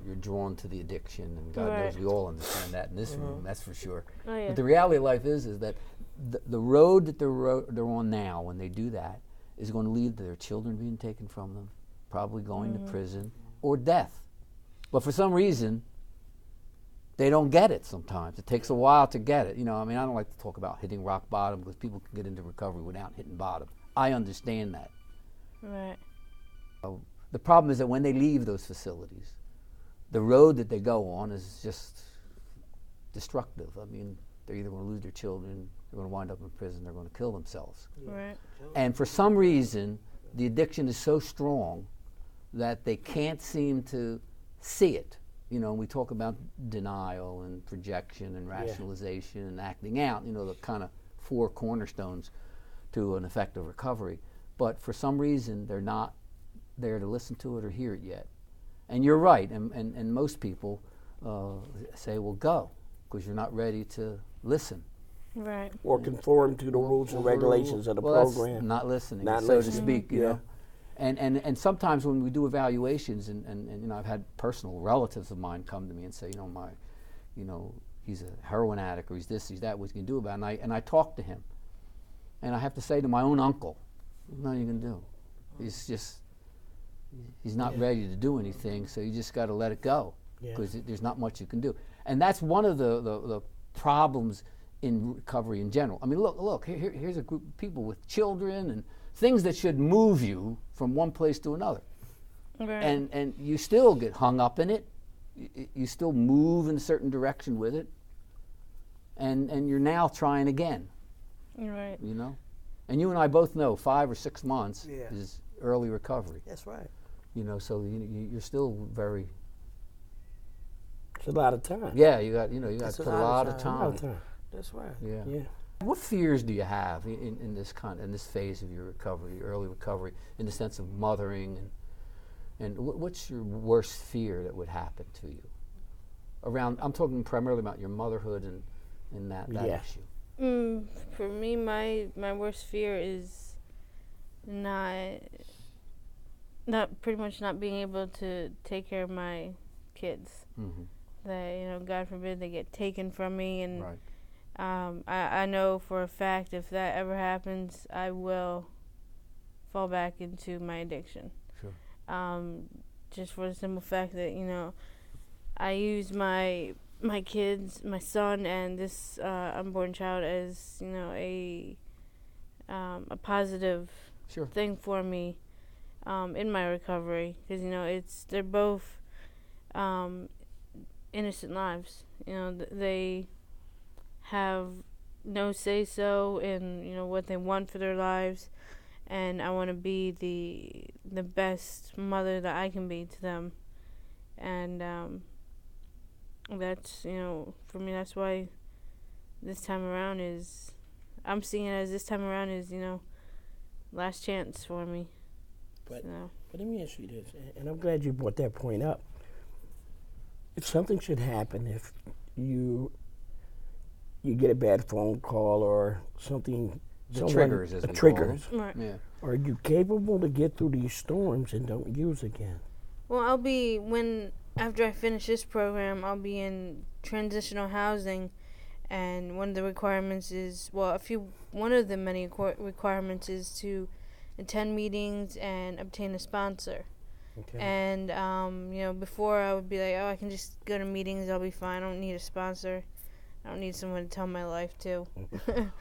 you're drawn to the addiction, and God knows Right. we all understand that in this room, that's for sure. Oh, yeah. But the reality of life is that the road that they're on now, when they do that, is going to lead to their children being taken from them, probably going to prison, or death. But for some reason, they don't get it sometimes. It takes a while to get it. You know, I mean, I don't like to talk about hitting rock bottom because people can get into recovery without hitting bottom. I understand that. Right. The problem is that when they leave those facilities, the road that they go on is just destructive. I mean, they're either going to lose their children, they're going to wind up in prison, they're going to kill themselves. Right. And for some reason, the addiction is so strong that they can't seem to see it. you know, we talk about denial and projection and rationalization and acting out, you know, the kind of 4 cornerstones to an effective recovery. But for some reason, they're not there to listen to it or hear it yet. And you're right, and most people say, well, go, because you're not ready to listen. Right. Or conform to the rules and regulations of the program. That's not listening, Not so listening. to speak, you know. And sometimes when we do evaluations, and you know, I've had personal relatives of mine come to me and say, you know, he's a heroin addict, or he's this, he's that, what you can do about it? And I talk to him, and I have to say to my own uncle, there's nothing you can do. He's not ready to do anything, so you just got to let it go, because there's not much you can do. And that's one of the problems in recovery in general. I mean, look, here's a group of people with children and things that should move you from one place to another. Right. And you still get hung up in it. You still move in a certain direction with it. And you're now trying again. Right. You know? And you and I both know 5 or 6 months is early recovery. That's right. You know, so you're still very... It's a lot of time. Yeah, you got to put a lot of A lot of time. time. That's right. Yeah. What fears do you have in this phase of your recovery, early recovery, in the sense of mothering, and what's your worst fear that would happen to you? I'm talking primarily about your motherhood and that issue. For me, my worst fear is not pretty much not being able to take care of my kids. Mm-hmm. That, you know, God forbid they get taken from me, and Right. I know for a fact if that ever happens, I will fall back into my addiction. Sure. Just for the simple fact that, you know, I use my kids, my son and this unborn child, as, you know, a positive Sure. thing for me in my recovery, because, you know, they're both innocent lives. You know, they have no say so in, you know, what they want for their lives, and I want to be the best mother that I can be to them. And that's, you know, for me, that's why this time around I'm seeing it as this time around is, you know, last chance for me. But So. let me ask you this, and I'm glad you brought that point up. If something should happen, if you get a bad phone call or something, Triggers, as we call triggers, them. Right. Yeah. are you capable to get through these storms and don't use again? Well, after I finish this program, I'll be in transitional housing, and one of the requirements is, one of the many requirements is to attend meetings and obtain a sponsor. Okay. And you know, before I would be like, oh, I can just go to meetings, I'll be fine. I don't need a sponsor. I don't need someone to tell my life to.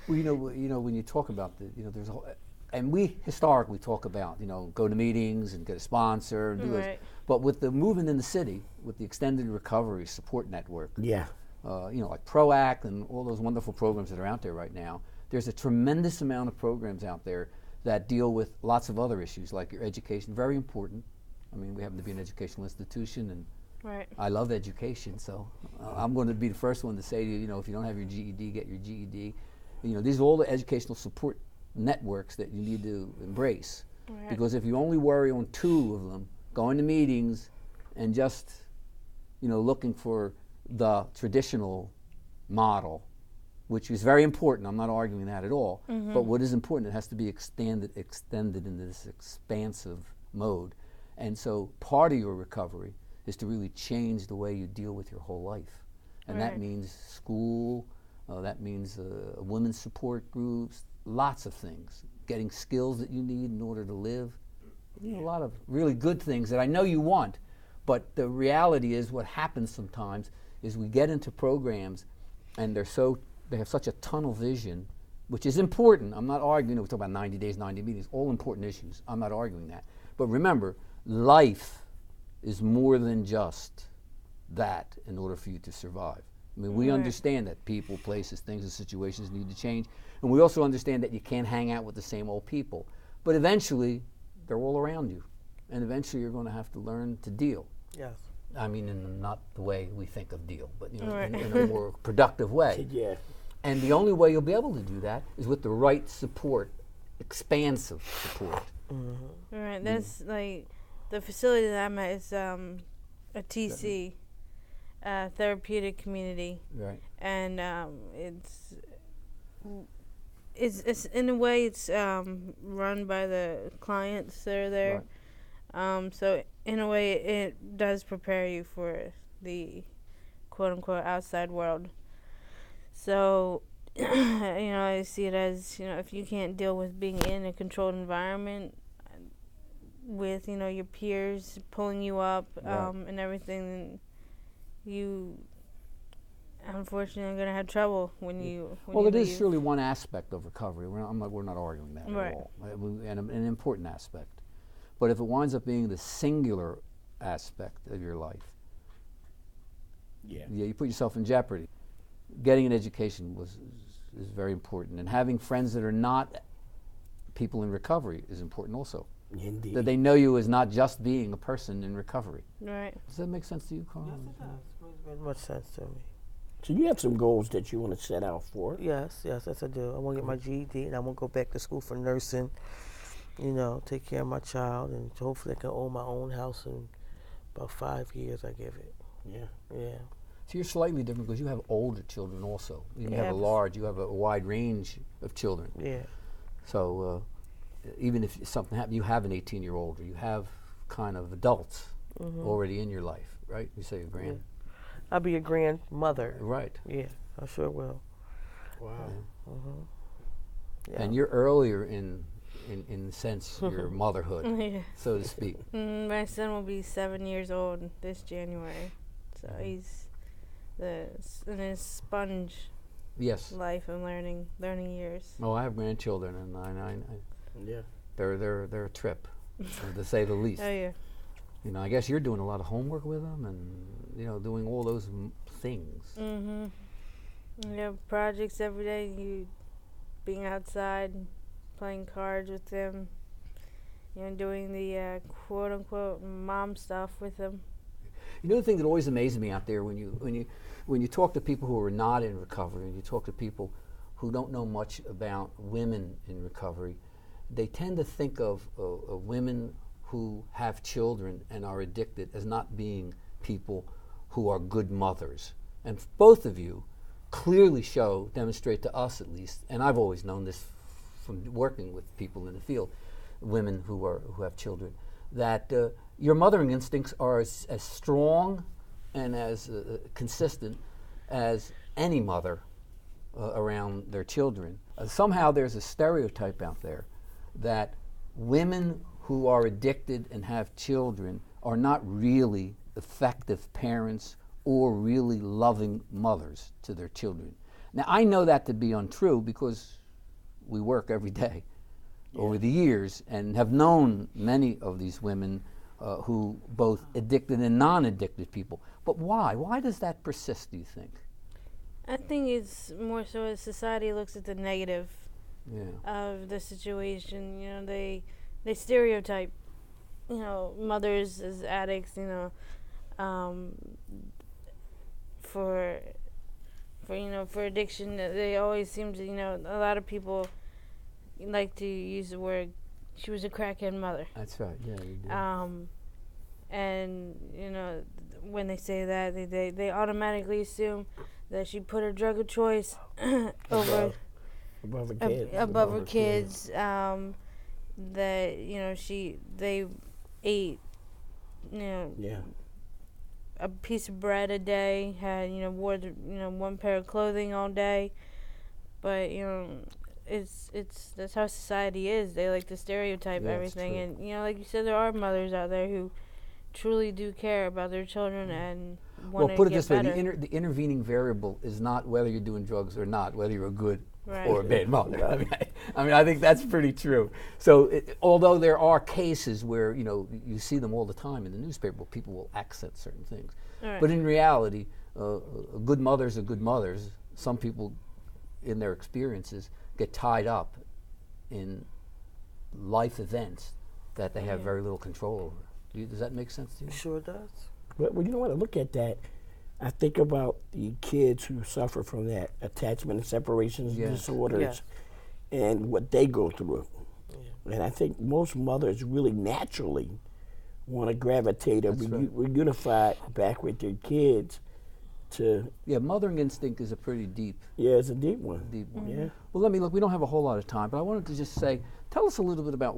Well, you know, when you talk about there's a whole, and we historically talk about, you know, go to meetings and get a sponsor and do this. Right. But with the movement in the city, with the extended recovery support network, Yeah. you know, like PROACT and all those wonderful programs that are out there right now, there's a tremendous amount of programs out there that deal with lots of other issues, like your education, very important. I mean, we happen to be an educational institution, and Right. I love education, so I'm going to be the first one to say to you, you know, if you don't have your GED, get your GED. You know, these are all the educational support networks that you need to embrace. Right. Because if you only worry on 2 of them, going to meetings and just, you know, looking for the traditional model, which is very important, I'm not arguing that at all, but what is important, it has to be extended into this expansive mode. And so part of your recovery is to really change the way you deal with your whole life. And that Right. means school, that means women's support groups, lots of things. Getting skills that you need in order to live. You know, a lot of really good things that I know you want, but the reality is what happens sometimes is we get into programs and they have such a tunnel vision, which is important. I'm not arguing, we talk about 90 days, 90 meetings, all important issues. I'm not arguing that. But remember, life is more than just that in order for you to survive. I mean, we Right. understand that people, places, things, and situations need to change. And we also understand that you can't hang out with the same old people. But eventually, they're all around you. And eventually, you're going to have to learn to deal. Yes. I mean, in not the way we think of deal, but Right. in a more productive way. Yeah. And the only way you'll be able to do that is with the right support, expansive support. Right. That's like the facility that I'm at is a TC, therapeutic community, Right. and it's in a way it's run by the clients that are there. So in a way it does prepare you for the quote unquote outside world. So I see it as, if you can't deal with being in a controlled environment with, your peers pulling you up and everything, then you unfortunately are going to have trouble when you Well, it leave. is surely one aspect of recovery. We're not arguing that Right. at all, and an important aspect. But if it winds up being the singular aspect of your life, Yeah. you put yourself in jeopardy. Getting an education is very important, and having friends that are not people in recovery is important also. Indeed. That they know you as not just being a person in recovery. Right. Does that make sense to you, Carl? Yes, it does. Makes very much sense to me. So you have some goals that you want to set out for. Yes, I do. I want to get my GED, and I want to go back to school for nursing. Take care of my child, and hopefully I can own my own house in about 5 years. I give it. Yeah. Yeah. So you're slightly different because you have older children also. You Yeah. have a wide range of children. Yeah. So even if something happens, you have an 18-year-old, or you have kind of adults already in your life, right? You say a grand. I'll be a grandmother. Right. Yeah, I sure will. Wow. Yeah. And you're earlier in the sense your motherhood, Yeah. so to speak. My son will be 7 years old this January, so he's in his sponge Yes. life and learning years. Oh, I have grandchildren, and Yeah. they're a trip, to say the least. Oh yeah. I guess you're doing a lot of homework with them, and doing all those things. Projects every day. You being outside, playing cards with them. Doing the quote unquote mom stuff with them. The thing that always amazes me out there when you talk to people who are not in recovery, and you talk to people who don't know much about women in recovery, they tend to think of women who have children and are addicted as not being people who are good mothers. And both of you clearly demonstrate to us at least, and I've always known this from working with people in the field, women who have children, that your mothering instincts are as strong and as consistent as any mother around their children. Somehow there's a stereotype out there that women who are addicted and have children are not really effective parents or really loving mothers to their children. Now, I know that to be untrue because we work every day over the years and have known many of these women who both addicted and non-addicted people. But why? Why does that persist, do you think? I think it's more so as society looks at the negative of the situation. They stereotype, mothers as addicts, for addiction. They always seem to, a lot of people like to use the word, she was a crackhead mother. That's right, yeah, you do. And, when they say that, they automatically assume that she put her drug of choice Above her kids. above her kids. That they ate a piece of bread a day, had wore one pair of clothing all day, but it's that's how society is. They like to stereotype everything, and like you said, there are mothers out there who truly do care about their children and want to Well, put it get this better. way, the intervening variable is not whether you're doing drugs or not, whether you're a good Right. or a bad mother. I think that's pretty true. So although there are cases where you see them all the time in the newspaper where people will accent certain things, Right. but in reality, good mothers are good mothers. Some people in their experiences get tied up in life events that they have very little control over. Does that make sense to you? Sure does. But when you want to look at that, I think about the kids who suffer from that attachment and separations Yes. disorders and what they go through. And I think most mothers really naturally want to gravitate or reunify back with their kids to. Yeah, mothering instinct is a pretty deep. Yeah, it's a deep one. Deep one. Yeah. Well, let me look. We don't have a whole lot of time, but I wanted to just say, tell us a little bit about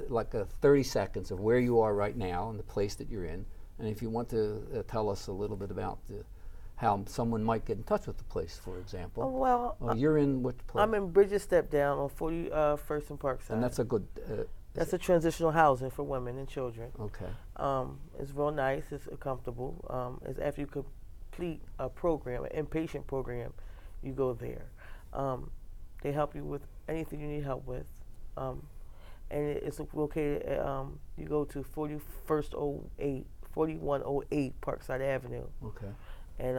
like 30 seconds of where you are right now and the place that you're in, and if you want to tell us a little bit about how someone might get in touch with the place, for example. Oh, well, You're in what place? I'm in Bridges Step Down on 41st and Parkside. And that's a good. That's a transitional housing for women and children. Okay. It's real nice. It's comfortable. It's after you complete a program, an inpatient program, you go there. They help you with anything you need help with. And it's located at, you go to 4108 Parkside Avenue. Okay. And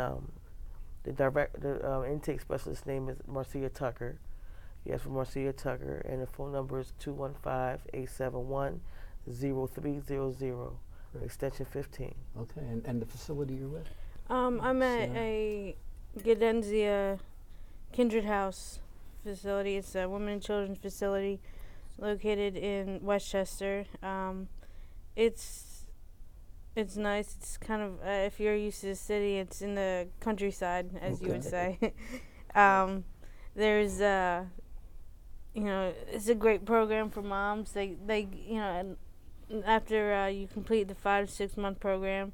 the intake specialist name is Marcia Tucker. You ask for Marcia Tucker, and the phone number is 215-871-0300, extension 15. Okay, and the facility you're with? I'm at a Gadenzia Kindred House facility. It's a women and children's facility located in Westchester. It's nice. It's kind of, if you're used to the city, it's in the countryside, as you would say. There's, it's a great program for moms. They and after you complete the 5 to 6 month program,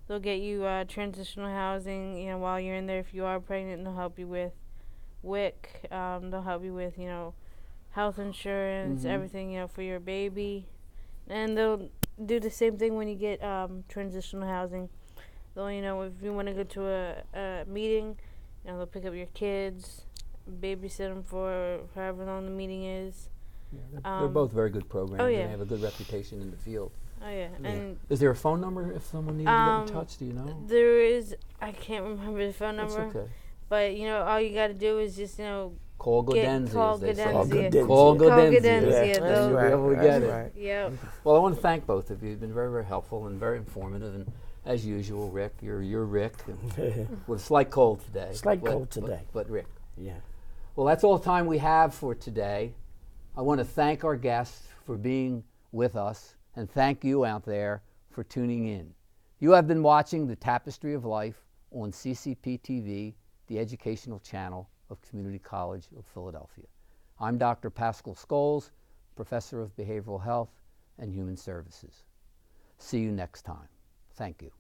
they'll get you transitional housing, while you're in there. If you are pregnant, they'll help you with WIC. They'll help you with, health insurance, everything, for your baby. And they'll do the same thing when you get transitional housing. They'll, if you want to go to a meeting, they'll pick up your kids, babysit them for however long the meeting is. Yeah, they're both very good programs. Oh, yeah. And they have a good reputation in the field. Oh, yeah. And is there a phone number if someone needs to get in touch? Do you know? There is. I can't remember the phone number. That's okay. But, all you got to do is just, call Gadenzia. Call Gadenzia. Call Gadenzia. Yeah, You'll be able to get it. Yep. Well, I want to thank both of you. You've been very, very helpful and very informative. And as usual, Rick, you're Rick. With a slight cold today. But Rick. Yeah. Well, that's all the time we have for today. I want to thank our guests for being with us, and thank you out there for tuning in. You have been watching the Tapestry of Life on CCP TV, the educational channel of Community College of Philadelphia. I'm Dr. Pascal Scoles, Professor of Behavioral Health and Human Services. See you next time. Thank you.